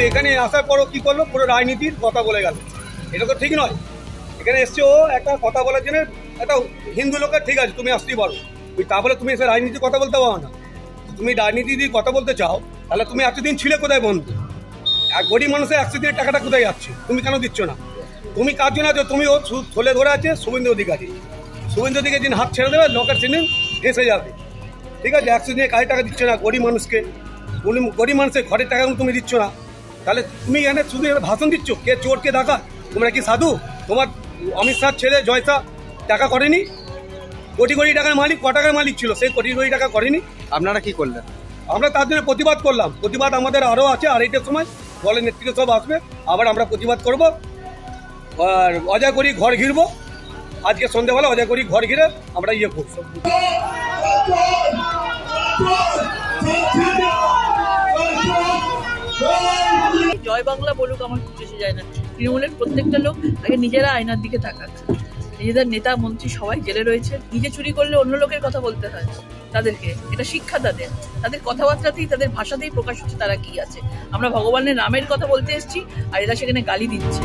এখানে আসার পরও কি করলো, পুরো রাজনীতির কথা বলে গেল। এটা তো ঠিক নয়। এখানে এসছে ও একটা কথা বলার জন্য, একটা হিন্দু লোকের ঠিক আছে তুমি আসতেই পারো, তারপরে তুমি এসে রাজনীতির কথা বলতে পারো না। তুমি রাজনীতি দিয়ে কথা বলতে চাও, তাহলে তুমি এতদিন ছিলে কোথায় বন্ধু? এক গরিব মানুষের 100 দিনের টাকাটা কোথায় যাচ্ছে? তুমি কেন দিচ্ছ না? তুমি কার জন্য আছো? তুমি ও থলে ধরে আছে শুভেন্দু অধিকারী। শুভেন্দু অধিকারী দিন হাত ছেড়ে দেবে, লোকের সেদিন এসে যাবে। ঠিক আছে, 100 দিনে কাজের টাকা দিচ্ছ না গরিব মানুষকে, গরিব মানুষের ঘরের টাকা তুমি দিচ্ছ না, তাহলে তুমি এখানে শুধু ভাষণ দিচ্ছ। কে চোর কে ডাকাত? তোমরা কি সাধু? তোমার অমিত শাহর ছেলে জয় শাহ টাকা করেনি? কোটি কোটি টাকার মালিক, ক টাকার মালিক ছিল, সেই কোটি কোটি টাকা করেনি। আপনারা কি করলেন? আমরা তার জন্য প্রতিবাদ করলাম। প্রতিবাদ আমাদের আরও আছে, 2:30টার সময় দলের নেতৃত্ব সব আসবে, আবার আমরা প্রতিবাদ করব। আর অজয় করি ঘর ঘিরবো, আজকে সন্ধ্যাবেলা অজয় করি ঘর ঘিরে আমরা ইয়ে করব। জয় বাংলা বলুক আমার কিছু এসে যায় না। তৃণমূলের প্রত্যেকটা লোক আগে নিজেরা আয়নার দিকে তাকাক। নিজেদের নেতা মন্ত্রী সবাই জেলে রয়েছে। নিজে চুরি করলে অন্য লোকের কথা বলতে হয় তাদেরকে, এটা শিক্ষা তাদের কথাবার্তাতেই, তাদের ভাষাতেই প্রকাশ হচ্ছে তারা কি আছে। আমরা ভগবানের নামের কথা বলতে এসেছি, আর এরা সেখানে গালি দিচ্ছে।